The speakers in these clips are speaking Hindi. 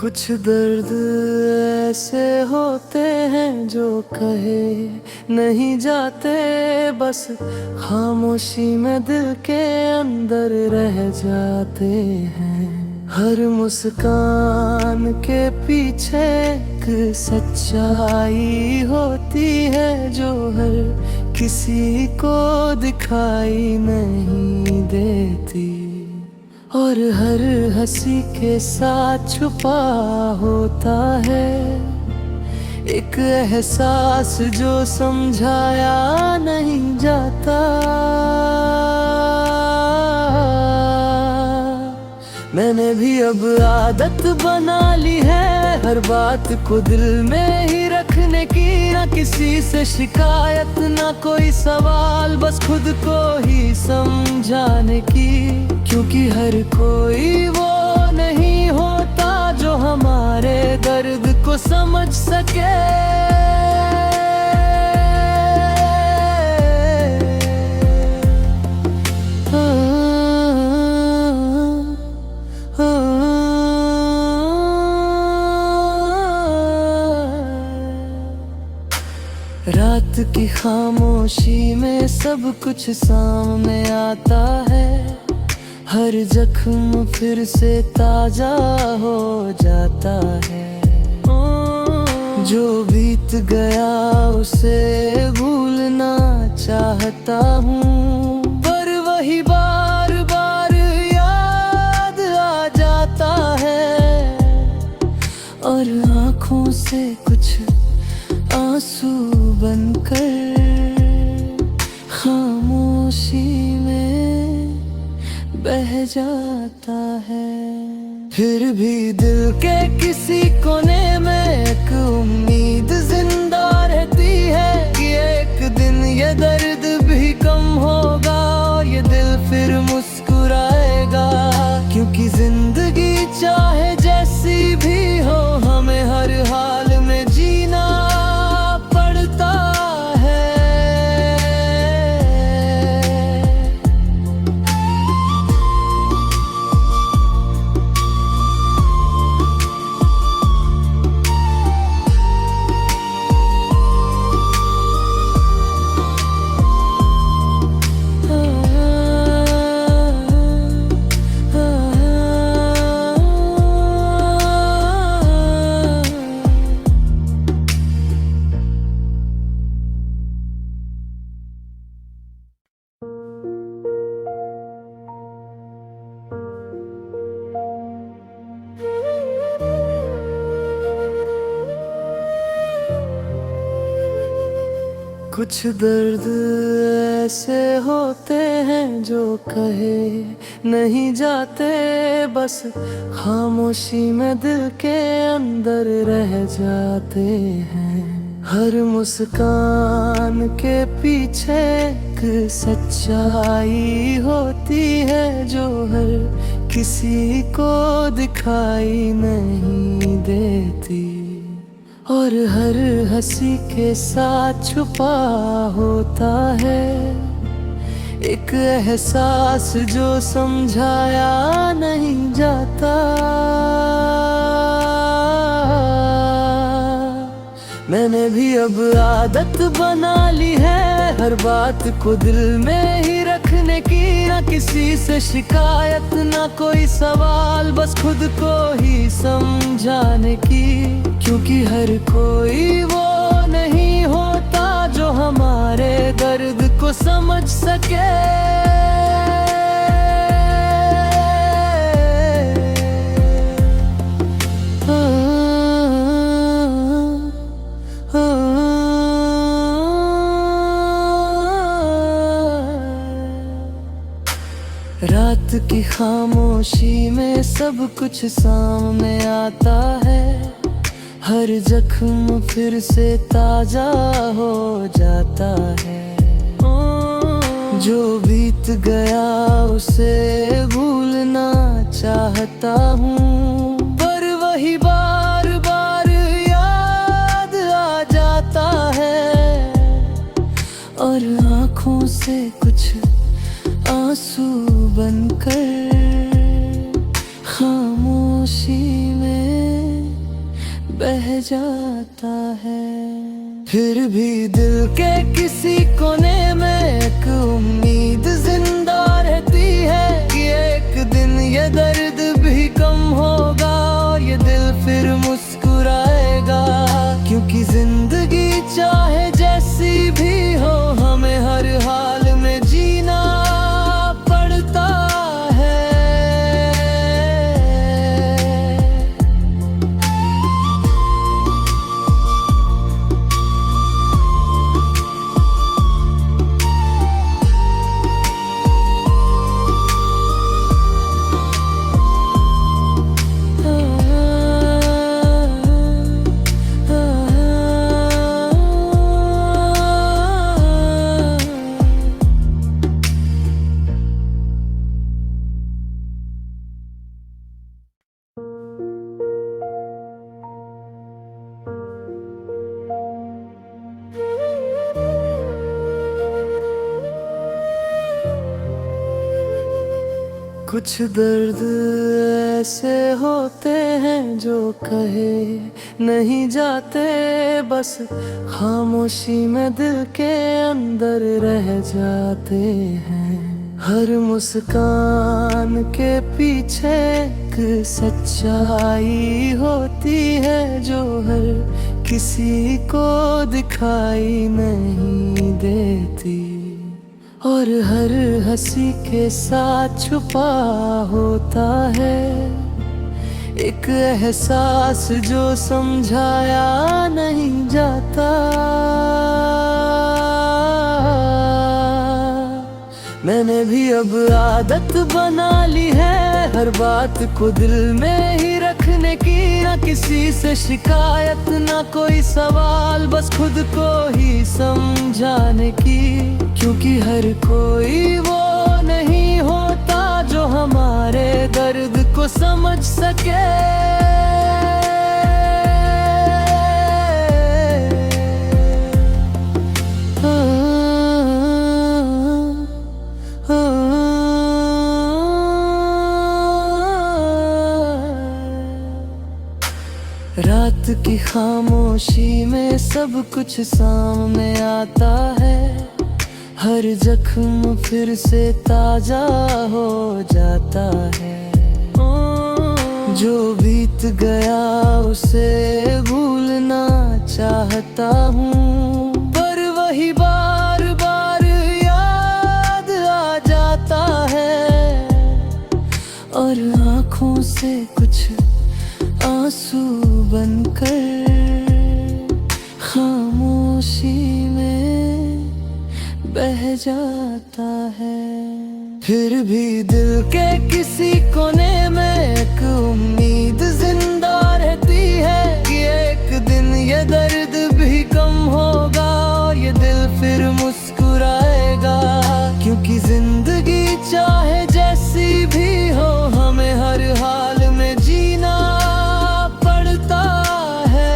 कुछ दर्द ऐसे होते हैं जो कहे नहीं जाते, बस खामोशी में दिल के अंदर रह जाते हैं। हर मुस्कान के पीछे एक सच्चाई होती है जो हर किसी को दिखाई नहीं देती, और हर हंसी के साथ छुपा होता है एक एहसास जो समझाया नहीं जाता। मैंने भी अब आदत बना ली है हर बात को दिल में ही रखने की, ना किसी से शिकायत ना कोई सवाल, बस खुद को ही समझाने की। क्योंकि हर कोई वो नहीं होता जो हमारे दर्द को समझ सके। रात की खामोशी में सब कुछ सामने आता है, हर जख्म फिर से ताजा हो जाता है। जो बीत गया उसे भूलना चाहता हूँ, पर वही बार बार याद आ जाता है, और आँखों से कुछ आंसू बनकर खामोशी में बह जाता है। फिर भी दिल के किसी कोने में एक उम्मीद जिंदा रहती है कि एक दिन ये दर्द भी कम होगा और ये दिल फिर मुस्कुराएगा। क्योंकि जिंदगी चाहे जैसी भी हो हमें हर हाल में जीना पड़ता है। कुछ दर्द ऐसे होते हैं जो कहे नहीं जाते, बस खामोशी में दिल के अंदर रह जाते हैं। हर मुस्कान के पीछे एक सच्चाई होती है जो हर किसी को दिखाई नहीं देती, और हर हंसी के साथ छुपा होता है एक एहसास जो समझाया नहीं जाता। मैंने भी अब आदत बना ली है हर बात को दिल में ही रखने की, ना किसी से शिकायत ना कोई सवाल, बस खुद को ही समझाने की। क्योंकि हर कोई वो नहीं होता जो हमारे दर्द को समझ सके। रात की खामोशी में सब कुछ सामने आता है, हर जख्म फिर से ताजा हो जाता है। जो बीत गया उसे भूलना चाहता हूँ, पर वही बार बार याद आ जाता है, और आँखों से कुछ आंसू बनकर खामोशी में बह जाता है। फिर भी दिल के किसी कोने में एक उम्मीद जिंदा रहती है कि एक दिन ये दर्द भी कम होगा और ये दिल फिर मुस्कुराएगा। क्योंकि जिंदगी चाहे जैसी भी हो, हमें हर हाल में जीना पड़ता है। कुछ दर्द ऐसे होते हैं जो कहे नहीं जाते, बस खामोशी में दिल के अंदर रह जाते हैं। हर मुस्कान के पीछे एक सच्चाई होती है जो हर किसी को दिखाई नहीं देती। और हर हंसी के साथ छुपा होता है एक एहसास जो समझाया नहीं जाता। मैंने भी अब आदत बना ली है हर बात को दिल में ही रखने की। ना किसी से शिकायत ना कोई सवाल, बस खुद को ही समझाने की। क्योंकि हर कोई वो नहीं होता जो हमारे दर्द को समझ सके। रात की खामोशी में सब कुछ सामने आता है। हर जख्म फिर से ताजा हो जाता है। जो बीत गया उसे भूलना चाहता हूँ, पर वही बार बार याद आ जाता है। और आँखों से कुछ आंसू बनकर खामोशी में बह जाता है। फिर भी दिल के किसी कोने में एक उम्मीद जिंदा रहती है कि एक दिन ये दर्द भी कम होगा और ये दिल फिर मुस्कुराएगा। क्योंकि जिंदगी चाहे जैसी भी हो, हमें हर हाल में जीना पड़ता है।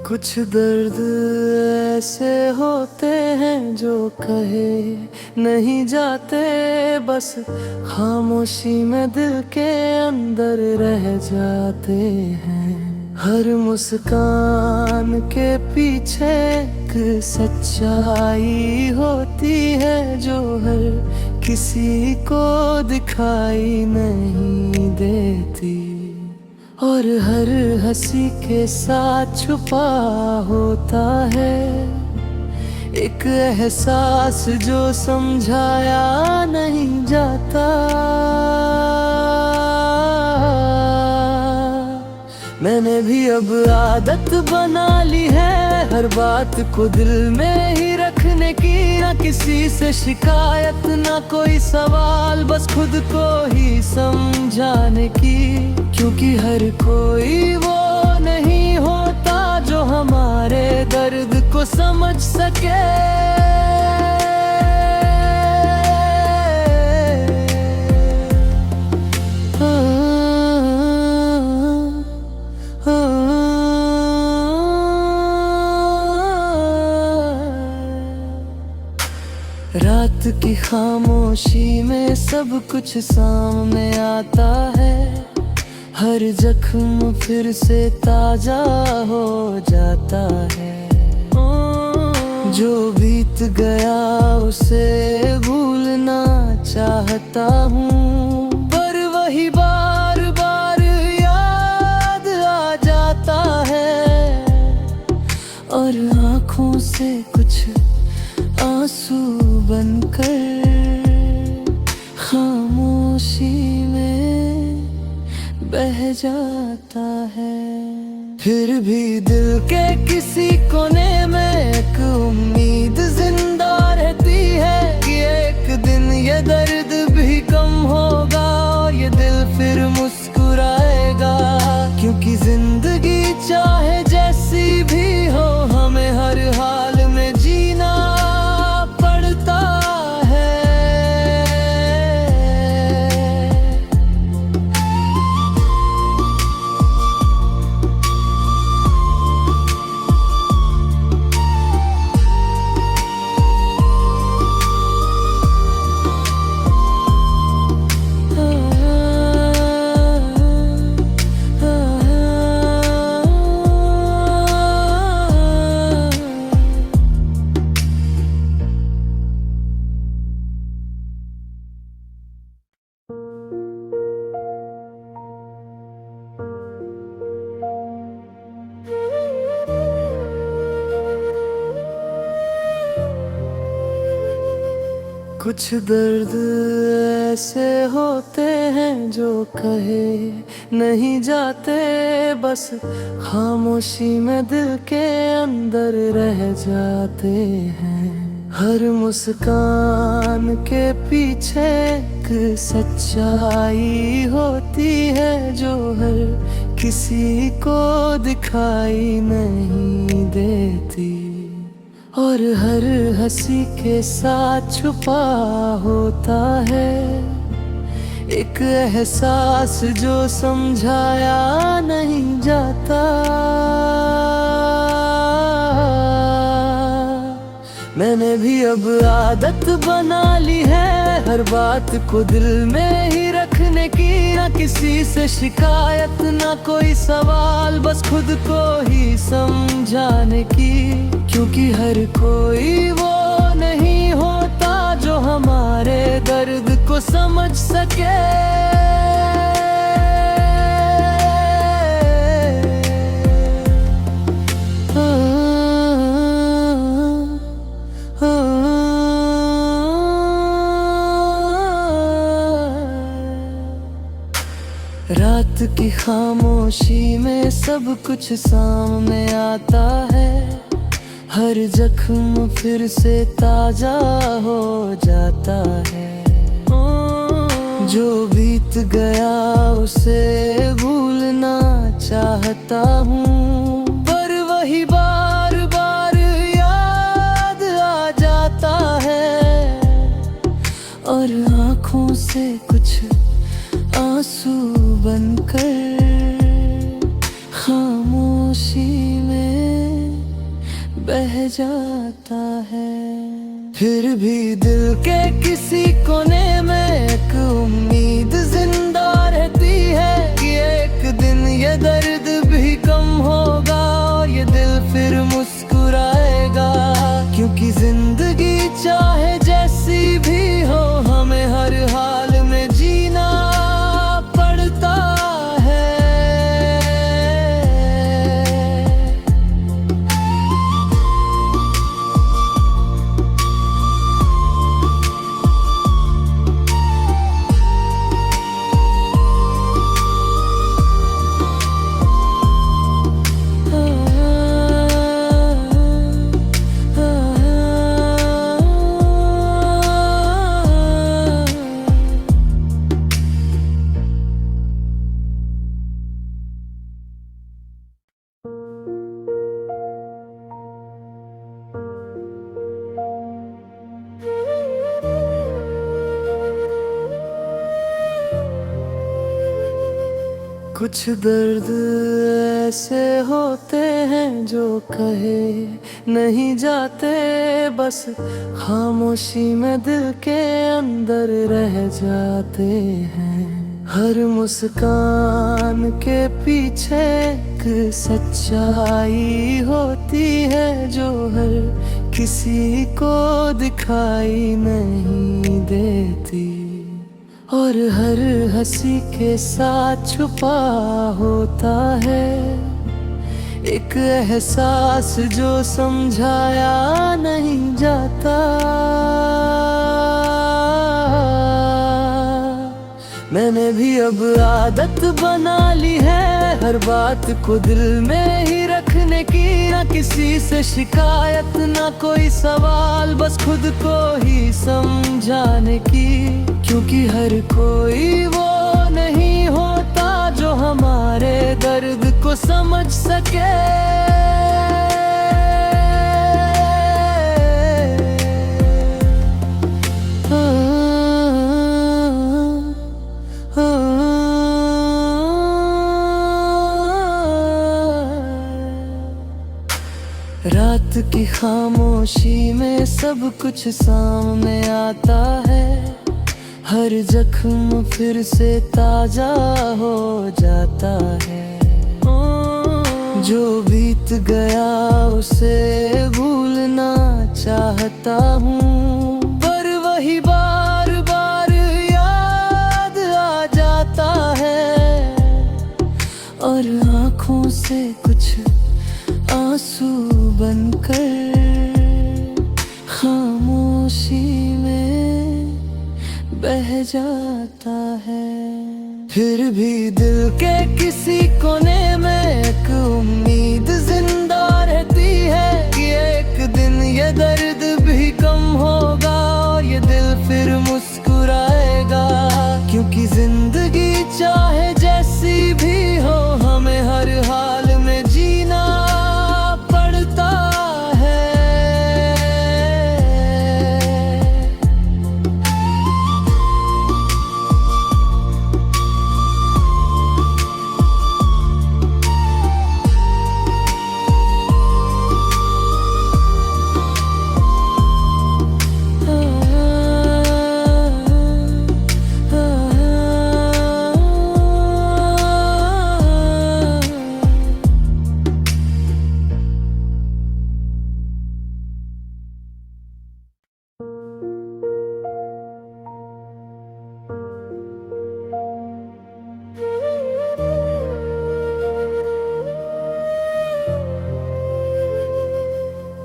कुछ दर्द ऐसे होते हैं जो कहे नहीं जाते, बस खामोशी में दिल के अंदर रह जाते हैं। हर मुस्कान के पीछे एक सच्चाई होती है जो हर किसी को दिखाई नहीं देती। और हर हंसी के साथ छुपा होता है एक एहसास जो समझाया नहीं जाता। मैंने भी अब आदत बना ली है हर बात को दिल में ही रखने की। ना किसी से शिकायत ना कोई सवाल, बस खुद को ही समझाने की। क्योंकि हर कोई वो नहीं होता जो हमारे दर्द को समझ सके। रात की खामोशी में सब कुछ सामने आता है। हर जख्म फिर से ताजा हो जाता है। जो बीत गया उसे भूलना चाहता हूँ, पर वही बार बार याद आ जाता है। और आँखों से कुछ आंसू बनकर खामोशी में बह जाता है। फिर भी दिल के किसी कोने में एक उम्मीद जिंदा रहती है कि एक दिन ये दर्द भी कम होगा, ये दिल फिर मुस्कुराएगा। क्योंकि जिंदगी चाहे जैसी भी हो, हमें हर हाल में जीना कुछ दर्द ऐसे होते हैं जो कहे नहीं जाते, बस खामोशी में दिल के अंदर रह जाते हैं। हर मुस्कान के पीछे एक सच्चाई होती है जो हर किसी को दिखाई नहीं देती। और हर हंसी के साथ छुपा होता है एक एहसास जो समझाया नहीं जाता। मैंने भी अब आदत बना ली है हर बात को दिल में ही रखने की। ना किसी से शिकायत ना कोई सवाल, बस खुद को ही समझाने की। क्योंकि हर कोई वो नहीं होता जो हमारे दर्द को समझ सके। रात की खामोशी में सब कुछ सामने आता है। हर जख्म फिर से ताजा हो जाता है। जो बीत गया उसे भूलना चाहता हूँ, पर वही बार बार याद आ जाता है। और आँखों से कुछ आंसू बनकर खामोशी में बह जाता है। फिर भी दिल के किसी कोने में एक उम्मीद जिंदा रहती है कि एक दिन ये दर्द भी कम होगा, ये दिल फिर मुस्कुराएगा। क्योंकि जिंदगी चाहे जैसी भी हो, हमें हर हाल में जीना पड़ता है। कुछ दर्द ऐसे होते हैं जो कहे नहीं जाते, बस खामोशी में दिल के अंदर रह जाते हैं। हर मुस्कान के पीछे एक सच्चाई होती है जो हर किसी को दिखाई नहीं देती, और हर हंसी के साथ छुपा होता है एक एहसास जो समझाया नहीं जाता। मैंने भी अब आदत बना ली है हर बात को दिल में ही रखने की, ना किसी से शिकायत ना कोई सवाल, बस खुद को ही समझाने की। क्योंकि हर कोई वो नहीं होता जो हमारे दर्द को समझ सके। रात की खामोशी में सब कुछ सामने आता है, हर जख्म फिर से ताजा हो जाता है। जो बीत गया उसे भूलना चाहता हूँ, पर वही बार बार याद आ जाता है, और आँखों से कुछ आंसू बनकर खामोशी में बह जाता है। फिर भी दिल के किसी कोने में एक उम्मीद जिंदा रहती है कि एक दिन ये दर्द भी कम होगा और ये दिल फिर मुस्कुराएगा। क्योंकि जिंदगी चाहे जैसी भी हो हमें हर हाल में जीना पड़ता है।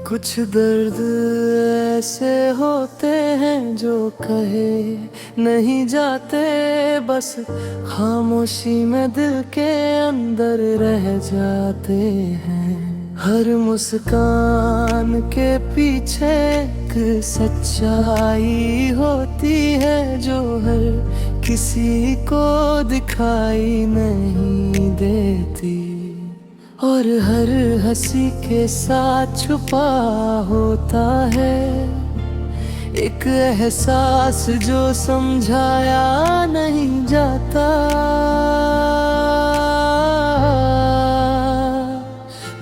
कुछ दर्द ऐसे होते हैं जो कहे नहीं जाते, बस खामोशी में दिल के अंदर रह जाते हैं। हर मुस्कान के पीछे एक सच्चाई होती है जो हर किसी को दिखाई नहीं देती, और हर हंसी के साथ छुपा होता है एक एहसास जो समझाया नहीं जाता।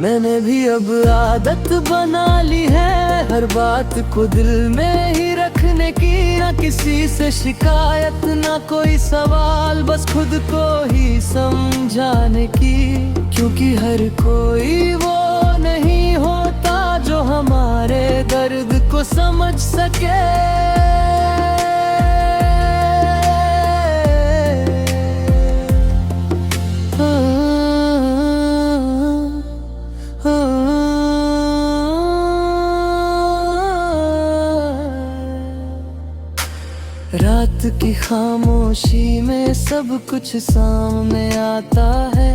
मैंने भी अब आदत बना ली है हर बात को दिल में ही रखने की, ना किसी से शिकायत ना कोई सवाल, बस खुद को ही समझाने की। क्योंकि हर कोई वो नहीं होता जो हमारे दर्द को समझ सके। रात की खामोशी में सब कुछ सामने आता है,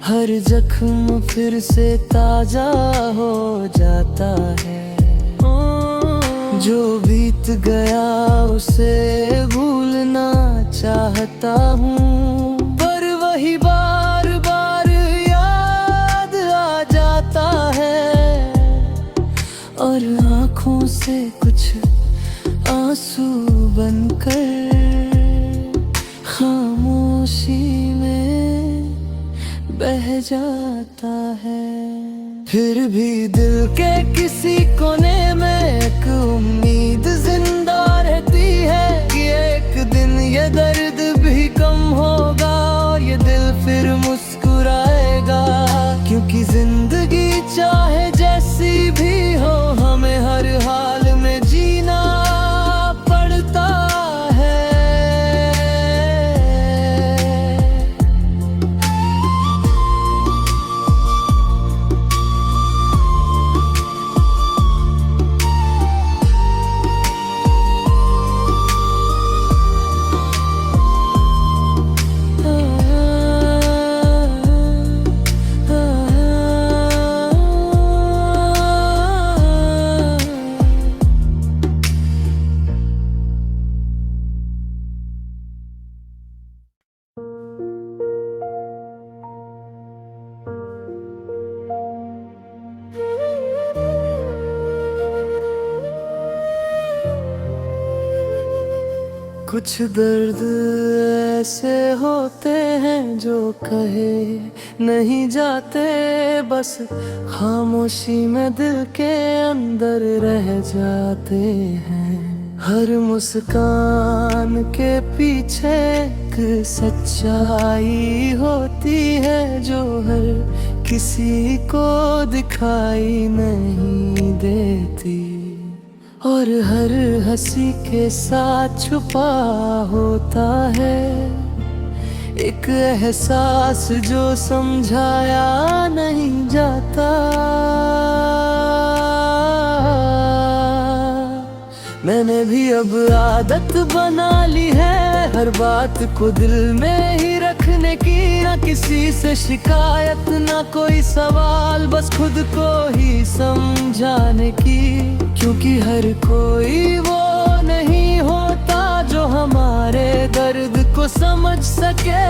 हर जख्म फिर से ताजा हो जाता है। जो बीत गया उसे भूलना चाहता हूँ, पर वही बार बार याद आ जाता है, और आँखों से कुछ आंसू बनकर खामोशी में बह जाता है। फिर भी दिल के किसी कोने में एक उम्मीद जिंदा रहती है कि एक दिन ये दर्द भी कम होगा और ये दिल फिर मुस्कुराएगा। क्योंकि जिंदगी चाहे जैसी भी हो, हमें हर हाल में जीना पड़ता है। कुछ दर्द ऐसे होते हैं जो कहे नहीं जाते, बस खामोशी में दिल के अंदर रह जाते हैं। हर मुस्कान के पीछे एक सच्चाई होती है जो हर किसी को दिखाई नहीं देती, और हर हंसी के साथ छुपा होता है एक एहसास जो समझाया नहीं जाता। मैंने भी अब आदत बना ली है हर बात को दिल में ही रखने की, ना किसी से शिकायत ना कोई सवाल, बस खुद को ही समझाने की। क्योंकि हर कोई वो नहीं होता जो हमारे दर्द को समझ सके।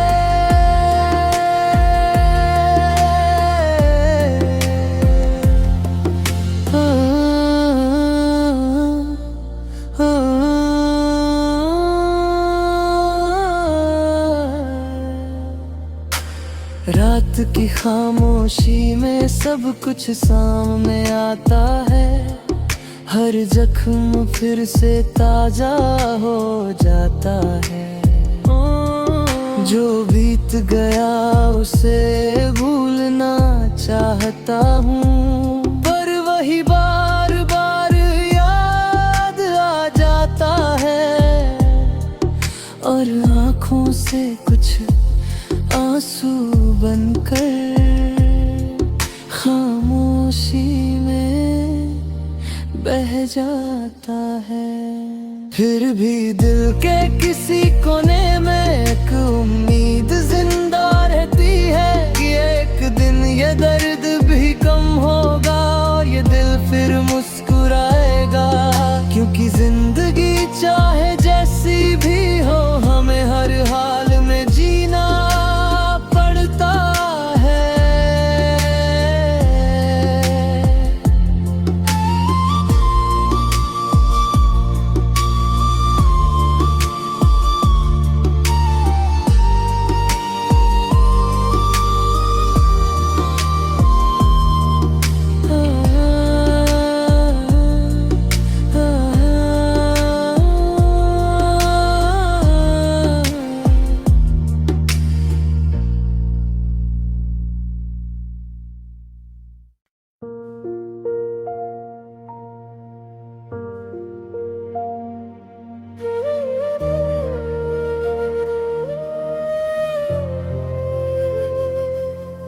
रात की खामोशी में सब कुछ सामने आता है, हर जख्म फिर से ताजा हो जाता है। जो बीत गया उसे भूलना चाहता हूँ, पर वही बार बार याद आ जाता है, और आँखों से कुछ आंसू बनकर खामोशी में बह जाता है। फिर भी दिल के किसी कोने में एक उम्मीद जिंदा रहती है कि एक दिन ये दर्द भी कम होगा और ये दिल फिर मुस्कुराएगा। क्योंकि जिंदगी चाहे जैसी भी हो, हमें हर हाल में जीना पड़ता है।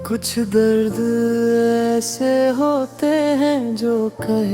कुछ दर्द ऐसे होते हैं जो कहे